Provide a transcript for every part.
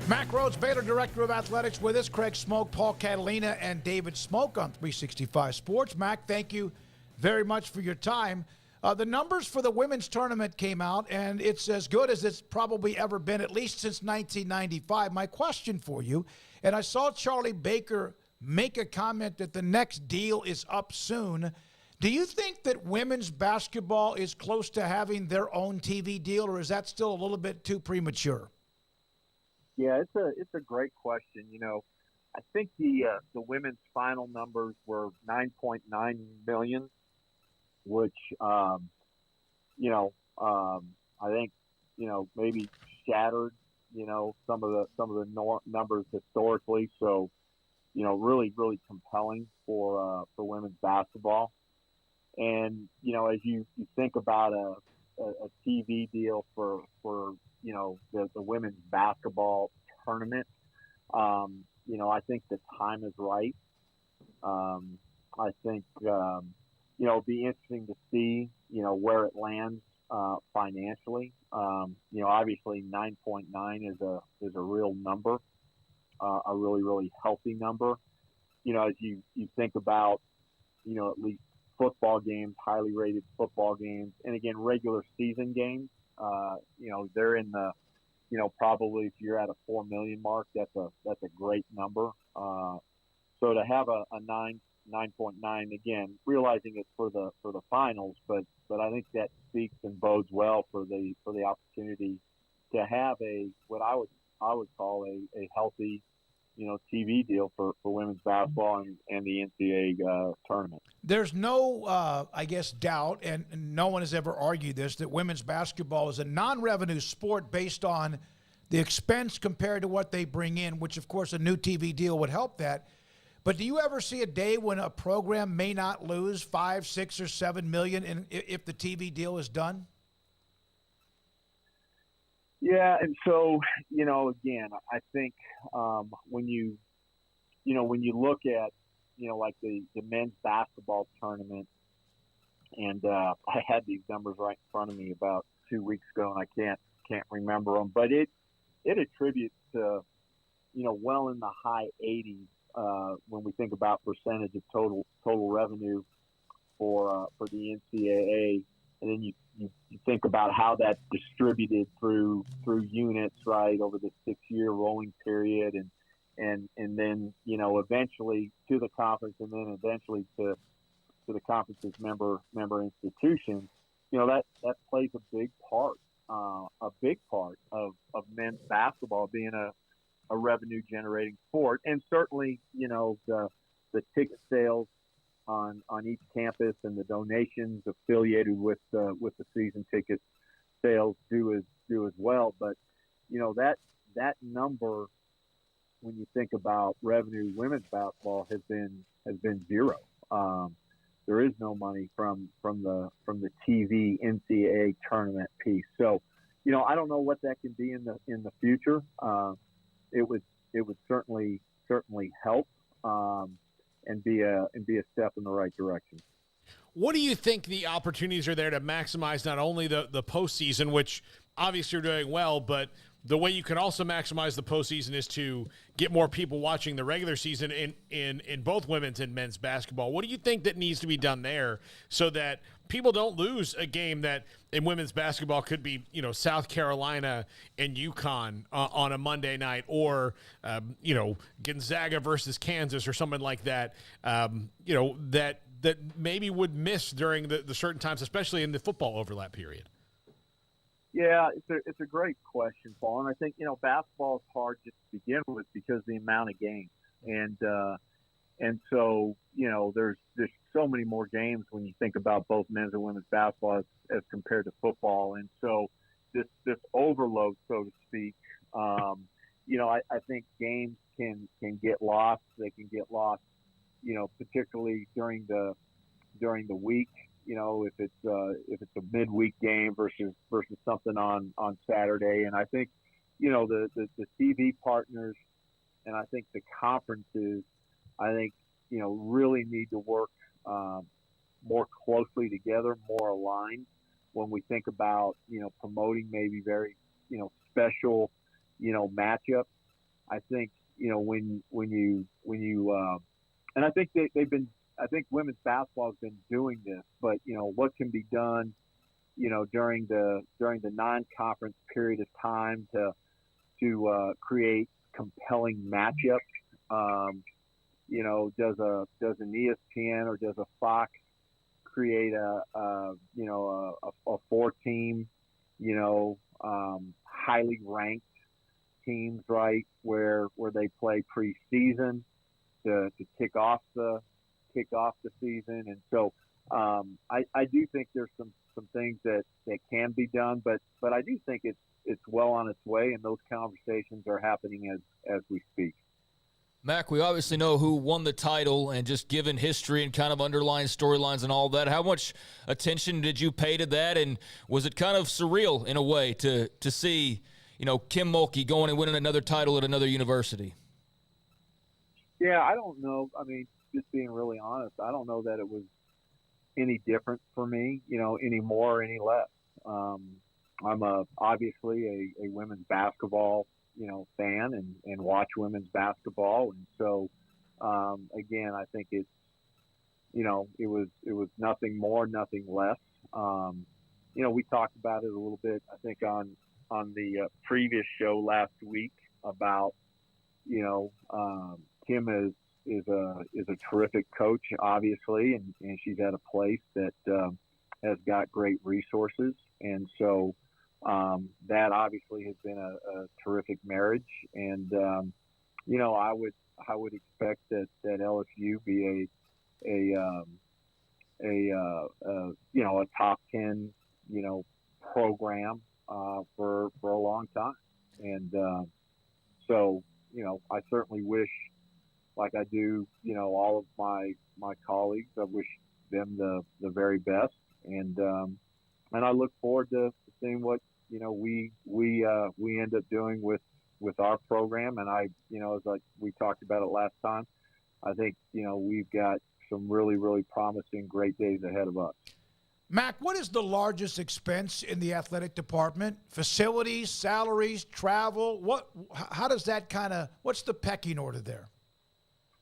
Mack Rhoades, Baylor Director of Athletics, with us. Craig Smoke, Paul Catalina, and David Smoke on 365 Sports. Mack, thank you very much for your time. The numbers for the women's tournament came out, and it's as good as it's probably ever been, at least since 1995. My question for you, and I saw Charlie Baker make a comment that the next deal is up soon. Do you think that women's basketball is close to having their own TV deal, or is that still a little bit too premature? Yeah, it's a great question. You know, I think the women's final numbers were 9.9 million, which I think maybe shattered some of the numbers historically. So really compelling for women's basketball. And as you think about a TV deal for the women's basketball tournament, I think the time is right. I think it'll be interesting to see where it lands financially. Obviously 9.9 is a real number, a really healthy number. As you think about at least football games, highly rated football games, and again regular season games. They're in the, probably if you're at a 4 million mark, that's a great number. So to have a 9.9, again, realizing it's for the finals, but I think that speaks and bodes well for the opportunity to have what I would call a healthy, TV deal for women's basketball and the NCAA tournament. There's no, doubt, and no one has ever argued this, that women's basketball is a non-revenue sport based on the expense compared to what they bring in, which, of course, a new TV deal would help that. But do you ever see a day when a program may not lose 5, 6, or 7 million if the TV deal is done? Yeah, and so again, I think when you look at like the men's basketball tournament, and I had these numbers right in front of me about 2 weeks ago, and I can't remember them, but it attributes to well in the high 80s when we think about percentage of total revenue for the NCAA. And then you think about how that's distributed through units, right, over the 6-year rolling period, and then eventually to the conference, and then eventually to the conference's member institutions. That plays a big part of men's basketball being a revenue generating sport, and certainly the ticket sales on each campus and the donations affiliated with the season ticket sales do as well. But that number, when you think about revenue, women's basketball has been zero. There is no money from the TV NCAA tournament piece. So I don't know what that can be in the future. It would certainly help. And be a step in the right direction. What do you think the opportunities are there to maximize not only the postseason, which obviously you're doing well, but the way you can also maximize the postseason is to get more people watching the regular season in both women's and men's basketball. What do you think that needs to be done there so that people don't lose a game that in women's basketball could be, South Carolina and UConn on a Monday night, or, Gonzaga versus Kansas or something like that, that maybe would miss during the certain times, especially in the football overlap period? Yeah, it's a great question, Paul. And I think, basketball is hard just to begin with because of the amount of games. And so, there's so many more games when you think about both men's and women's basketball as compared to football. And so this overload, so to speak, I think games can get lost. They can get lost, particularly during the week. If it's a midweek game versus something on Saturday. And I think, the TV partners and I think the conferences, really need to work more closely together, more aligned when we think about, promoting maybe very, special, matchups I think, and I think I think women's basketball has been doing this, but what can be done, during the non-conference period of time to create compelling matchups. Does an ESPN or does a Fox create a 4-team, highly ranked teams, right, where they play preseason to kick off the season. And so I do think there's some things that can be done, but I do think it's well on its way, and those conversations are happening as we speak. Mack, we obviously know who won the title, and just given history and kind of underlying storylines and all that, how much attention did you pay to that? And was it kind of surreal in a way to see, Kim Mulkey going and winning another title at another university? Yeah, I don't know. I mean, just being really honest, I don't know that it was any different for me, any more or any less. I'm obviously a women's basketball fan and watch women's basketball. And so, again, I think it was nothing more, nothing less. We talked about it a little bit, I think, on the previous show last week about, Kim is a terrific coach, obviously, and she's at a place that has got great resources. And so, that obviously has been a terrific marriage, and I would expect that LSU be a top 10 program for a long time, and so I certainly wish, like I do all of my colleagues, I wish them the very best, and I look forward to seeing what we end up doing with our program. And as like we talked about it last time, I think we've got some really, really promising, great days ahead of us. Mack, what is the largest expense in the athletic department? Facilities, salaries, travel? How does that what's the pecking order there?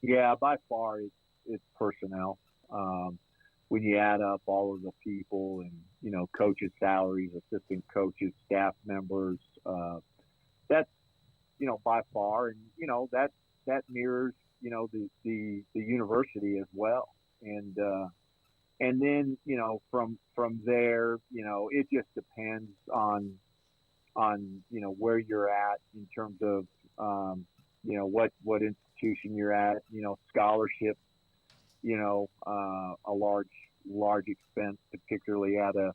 Yeah, by far it's personnel. When you add up all of the people and, coaches' salaries, assistant coaches, staff members, that's, by far. And, that mirrors, the university as well. And then, from there, it just depends on, where you're at in terms of, what institution you're at, scholarships, a large expense, particularly at a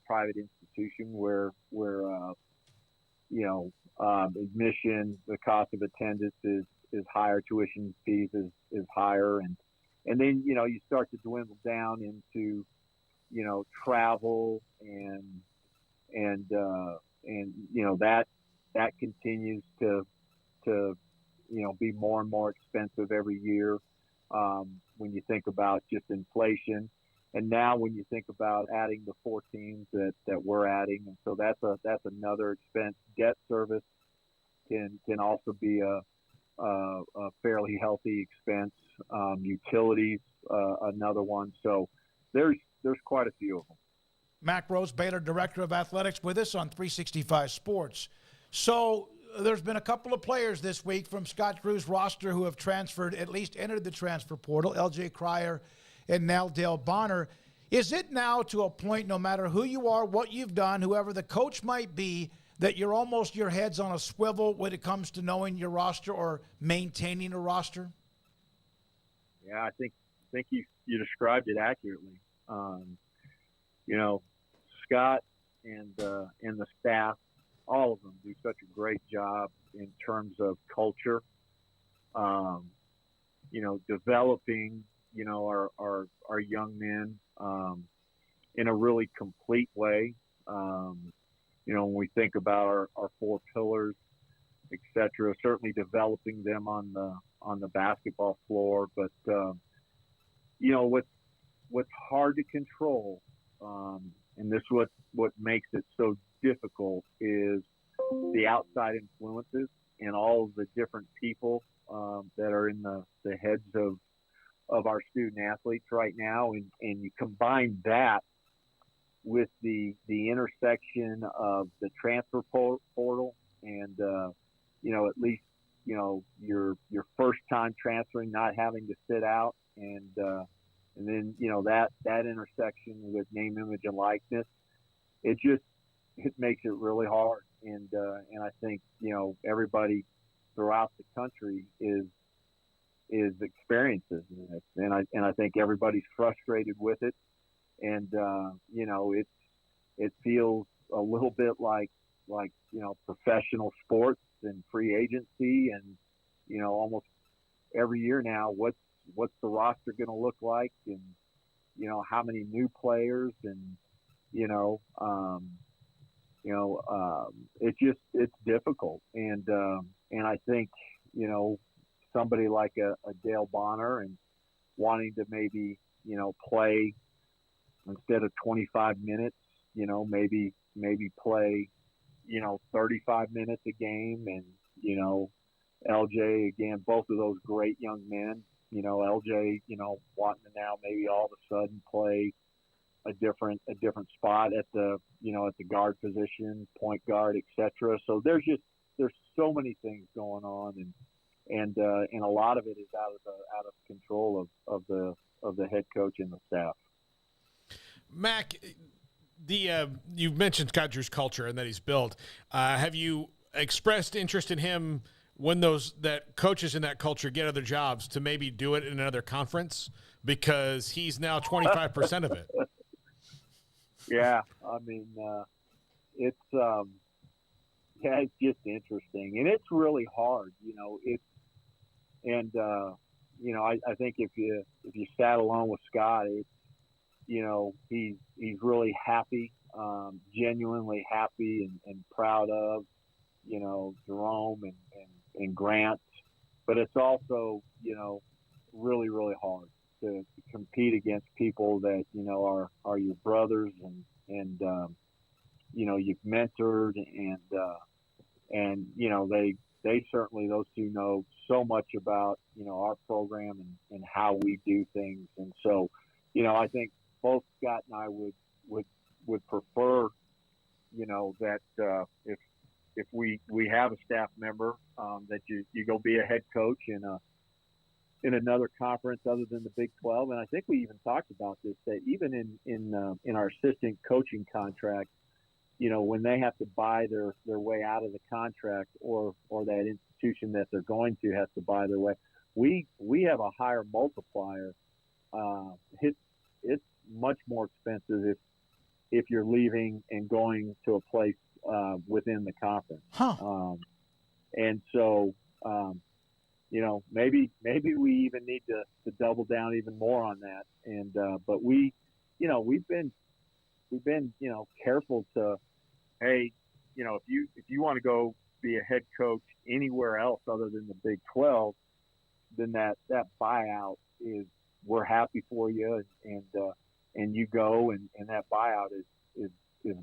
private institution where admission, the cost of attendance is higher, tuition fees is higher, and then you start to dwindle down into travel and that continues to be more and more expensive every year. When you think about just inflation, and now when you think about adding the 4 teams that we're adding, and so that's another expense. Debt service can also be a fairly healthy expense. Utilities, another one. So there's quite a few of them. Mack Rhoades, Baylor Director of Athletics, with us on 365 Sports. So there's been a couple of players this week from Scott Drew's roster who have transferred, at least entered the transfer portal, L.J. Cryer and Dale Bonner. Is it now to a point, no matter who you are, what you've done, whoever the coach might be, that you're almost your head's on a swivel when it comes to knowing your roster or maintaining a roster? Yeah, I think you described it accurately. Scott and the staff, all of them do such a great job in terms of culture, developing, our young men in a really complete way. When we think about our 4 pillars, et cetera, certainly developing them on the basketball floor. But, what's hard to control, and this what makes it so difficult, is the outside influences. and all of the different people that are in the heads of our student athletes right now, and you combine that with the intersection of the transfer portal and at least your first time transferring, not having to sit out, and then that intersection with name, image, and likeness, it makes it really hard, and I think everybody throughout the country is experiences this, and I think everybody's frustrated with it, and it feels a little bit like professional sports and free agency, and almost every year now, what's the roster going to look like, and how many new players, and it's difficult, and I think somebody like a Dale Bonner and wanting to maybe play instead of 25 minutes, maybe play 35 minutes a game, and LJ, again, both of those great young men, LJ wanting to now maybe all of a sudden play a different spot at the at the guard position, point guard, etc. So there's so many things going on, and a lot of it is out of control of the head coach and the staff. Mack, you've mentioned Scott Drew's culture and that he's built. Have you expressed interest in him when that coaches in that culture get other jobs to maybe do it in another conference, because he's now 25% of it? Yeah, I mean, it's just interesting, and it's really hard, I think if you sat alone with Scott, he's really happy, genuinely happy and proud of, Jerome and Grant, but it's also, really, really hard to compete against people that, are your brothers and you've mentored, and they certainly, those two know so much about, our program and how we do things. And so, I think both Scott and I would prefer, that if we have a staff member, that you go be a head coach in another conference other than the Big 12. And I think we even talked about this, that even in our assistant coaching contract, when they have to buy their way out of the contract, or that institution that they're going to has to buy their way, we have a higher multiplier. It's much more expensive if you're leaving and going to a place within the conference. And so, maybe we even need to double down even more on that. And but we've been careful to, hey, if you want to go be a head coach anywhere else other than the Big 12, then that buyout is, we're happy for you, and you go, and that buyout is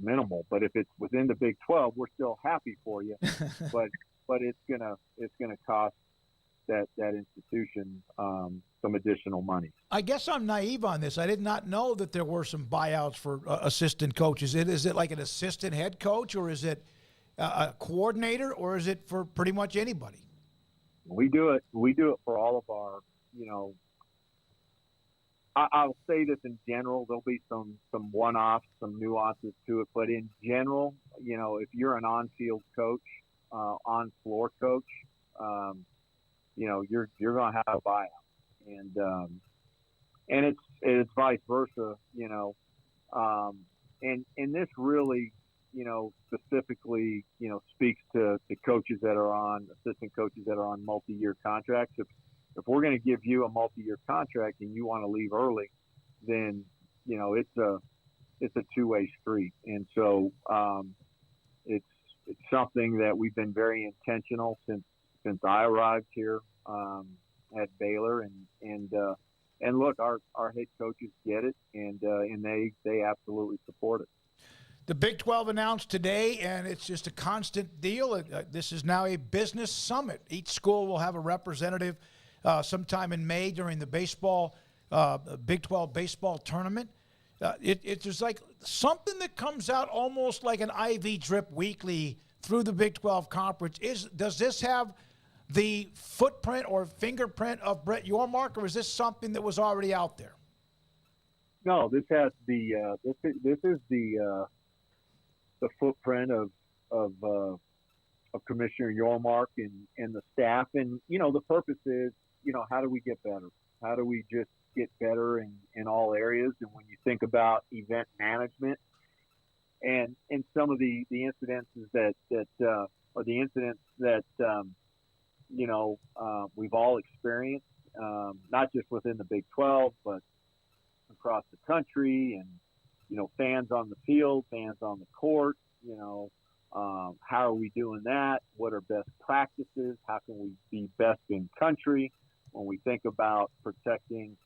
minimal. But if it's within the Big 12, we're still happy for you, but it's gonna cost that institution some additional money. I guess I'm naive on this. I did not know that there were some buyouts for assistant coaches. Is it like an assistant head coach, or is it a coordinator, or is it for pretty much anybody? We do it for all of our, I'll say this in general, there'll be some one-offs, some nuances to it, but in general, if you're an on-field coach, on-floor coach, you're going to have a buyout, and it's vice versa, and this really, specifically, speaks to the coaches that are on, assistant coaches that are on multi-year contracts. If we're going to give you a multi-year contract and you want to leave early, then, it's a two-way street. And so, it's something that we've been very intentional since I arrived here, at Baylor, and look, our head coaches get it, and they absolutely support it. The Big 12 announced today, and it's just a constant deal. This is now a business summit. Each school will have a representative sometime in May during the Big 12 baseball tournament. It's just like something that comes out almost like an IV drip weekly through the Big 12 conference. Does this have the footprint or fingerprint of Brett Yormark, or is this something that was already out there? No, this has this is the footprint of Commissioner Yormark and the staff, and the purpose is how do we get better? How do we just get better in all areas? And when you think about event management and some of the incidences that we've all experienced, not just within the Big 12, but across the country, and fans on the field, fans on the court. How are we doing that? What are best practices? How can we be best in country when we think about protecting,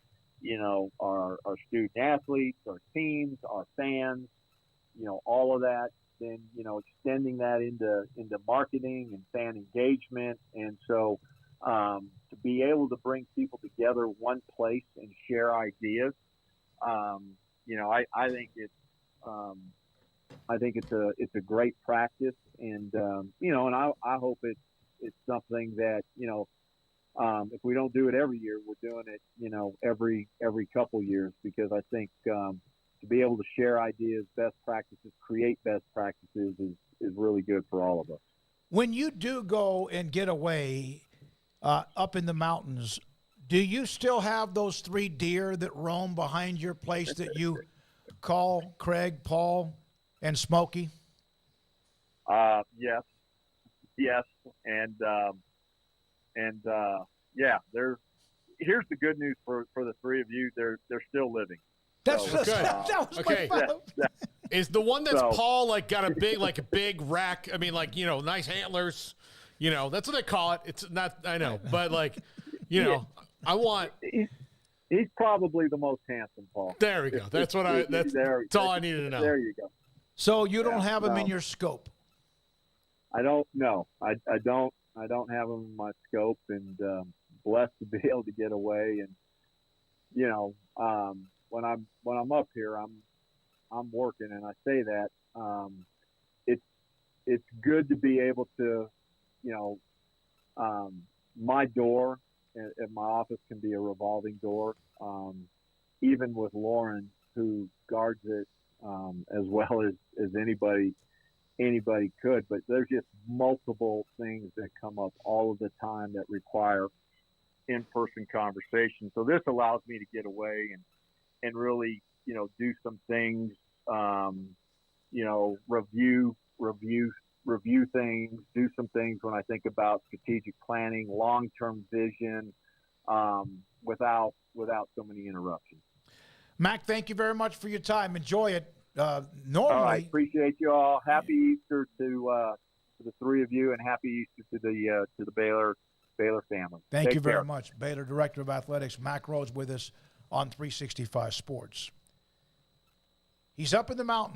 our student athletes, our teams, our fans, all of that? Then, extending that into marketing and fan engagement. And so to be able to bring people together one place and share ideas, I think it's a great practice, and and I hope it's something that if we don't do it every year, we're doing it every couple years, because I think to be able to share ideas, best practices, create best practices is really good for all of us. When you do go and get away up in the mountains, do you still have those 3 deer that roam behind your place that you call Craig, Paul, and Smokey? Yes, and yeah. Here's the good news for the 3 of you. They're still living. That's so, good. That was okay. my Is the one that's Paul got a big rack? I mean, nice antlers. That's what they call it. It's not. I know, but I want. He's probably the most handsome, Paul. There we go. That's what That's all I needed to know. There you go. So you don't have him in your scope? I don't know. I don't have him in my scope, and blessed to be able to get away. And when I'm up here, I'm working, and I say that it's good to be able to my door at my office can be a revolving door, even with Lauren, who guards it as well as anybody could. But there's just multiple things that come up all of the time that require in-person conversation. So this allows me to get away and really, do some things, review things, do some things when I think about strategic planning, long-term vision, without so many interruptions. Mack, thank you very much for your time. Enjoy it. Normally, all right, appreciate you all. Happy Easter to the 3 of you, and happy Easter to the Baylor family. Thank you very much. Baylor Director of Athletics, Mack Rhoades, with us on 365 Sports. He's up in the mountains.